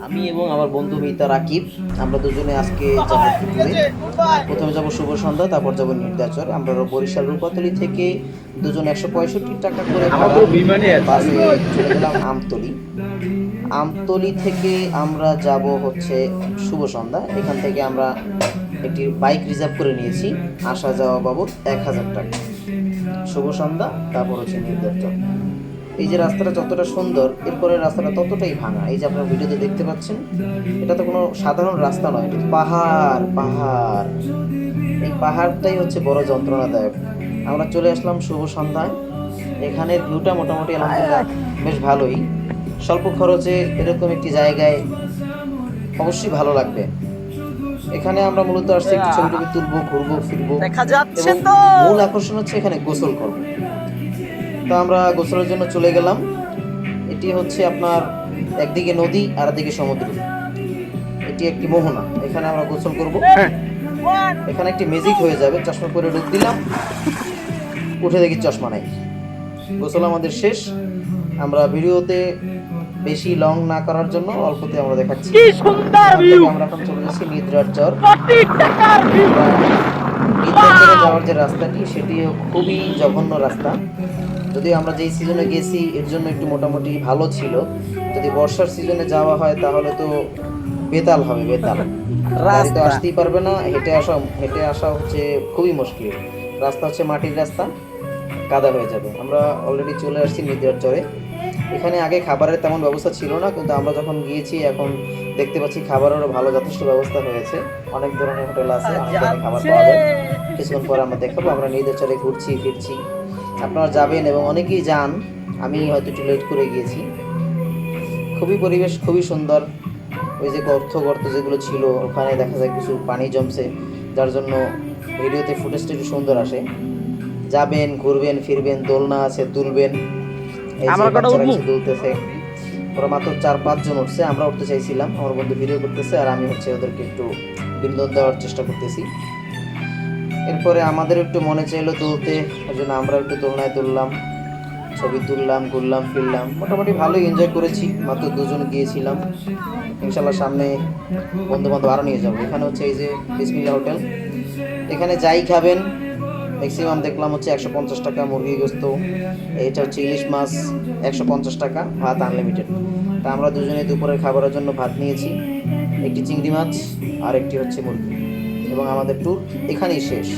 আমি এবং আমার বন্ধু মিতা রাকিব আমরা দুজনে আজকে যাবো ট্যুরে। প্রথমে যাব শুভ সন্ধ্যা, তারপর যাব নির্দাচর। আমরা বরিশাল রূপাতলি থেকে দুজন 165 টাকা করে ভাড়া বাসে চলে গেলাম আমতলি। আমতলি থেকে আমরা যাব হচ্ছে শুভ সন্ধ্যা। এখান থেকে আমরা একটি বাইক রিজার্ভ করে নিয়েছি, আসা যাওয়া বাবদ 1000 টাকা। শুভ সন্ধ্যা, তারপর হচ্ছে নির্দাচর। এই যে রাস্তাটা যতটা সুন্দর, এরপরে রাস্তাটা ততটাই ভাঙা। এই যে আপনারা ভিডিওতে দেখতে পাচ্ছেন, এটা তো কোনো সাধারণ রাস্তা নয়, এটা পাহাড় পাহাড়। এই পাহাড়টাই হচ্ছে বড় যন্ত্রণাদায়ক। আমরা চলে আসলাম শুভ সন্ধ্যায়। এখানের ভিউটা মোটামুটি আলহামদুলিল্লাহ বেশ ভালোই। স্বল্প খরচে এরকম একটি জায়গায় অবশ্যই ভালো লাগবে। এখানে আমরা মূলত আসছি একটু ছবি টবি তুলবো, ঘুরবো ফিরবো, এবং মূল আকর্ষণ হচ্ছে এখানে গোসল করবো। তো আমরা গোসলের জন্য চলে গেলাম। এটি হচ্ছে আপনার একদিকে নদী আর একদিকে সমুদ্র, এটি একটি মোহনা। এখানে আমরা গোসল করব। এখানে একটি ম্যাজিক হয়ে যাবে, চশমা পরে ডুব দিলাম, উঠে দেখি চশমা নাই। গোসল আমাদের শেষ। আমরা ভিডিওতে বেশি লং না করার জন্য অল্পতে আমরা দেখাচ্ছি। আমরা এখন চলে যাচ্ছি নিদ্রার চর। নিদ্রার চরে যাওয়ার যে রাস্তাটি, সেটিও খুবই জঘন্য রাস্তা। যদি আমরা যেই সিজনে গেছি এর জন্য একটু মোটামুটি ভালো ছিল। যদি বর্ষার সিজনে যাওয়া হয় তাহলে তো বেতাল হবে, বেতাল। গাড়ি তো আসতেই পারবে না, হেঁটে আসা হচ্ছে খুবই মুশকিল। রাস্তা হচ্ছে মাটির রাস্তা, কাদা হয়ে যাবে। আমরা অলরেডি চলে আসছি নিদ্রার চরে। এখানে আগে খাবারের তেমন ব্যবস্থা ছিল না, কিন্তু আমরা যখন গিয়েছি এখন দেখতে পাচ্ছি খাবারেরও ভালো যথেষ্ট ব্যবস্থা হয়েছে। অনেক ধরনের হোটেল আছে, অনেক ধরনের খাবার পাওয়া যায়। কিছুক্ষণ পরে আমরা দেখাবো। আমরা নিদ্রার চরে ঘুরছি ফিরছি, আপনারা যাবেন এবং অনেকেই যান। আমি হয়তো একটু লেট করে গিয়েছি। খুবই পরিবেশ খুবই সুন্দর। ওই যে গর্ত যেগুলো ছিল, ওখানে দেখা যায় কিছু পানি জমছে, যার জন্য ভিডিওতে ফুটেজটা একটু সুন্দর আসে। যাবেন, ঘুরবেন ফিরবেন, দোলনা আছে, দুলবেন। এই যে বাচ্চারা কিছু দুলতেছে, ওরা মাত্র 4-5 জন উঠছে। আমরা উঠতে চাইছিলাম, আমার বন্ধু ভিডিও করতেছে আর আমি হচ্ছে ওদেরকে একটু বিনোদন দেওয়ার চেষ্টা করতেছি। এরপরে আমাদের একটু মনে চাইলো দুলতে, ওই জন্য আমরা একটু দোলনায় দুললাম, ছবি তুললাম, ঘুরলাম ফিরলাম। মোটামুটি ভালোই এনজয় করেছি। মাত্র 2 জন গিয়েছিলাম, ইনশাল্লাহ সামনে বন্ধু বান্ধব আরও নিয়ে যাবো। এখানে হচ্ছে এই যে বিসমিল্লাহ হোটেল। এখানে যাই খাবেন ম্যাক্সিমাম দেখলাম হচ্ছে 150 টাকা মুরগি গোস্ত। এটা হচ্ছে ইলিশ মাছ 150 টাকা, ভাত আনলিমিটেড। তা আমরা দুজনে দুপুরের খাবারের জন্য ভাত নিয়েছি, একটি চিংড়ি মাছ আর একটি হচ্ছে মুরগি, এবং আমাদের ট্যুর এখানেই শেষ।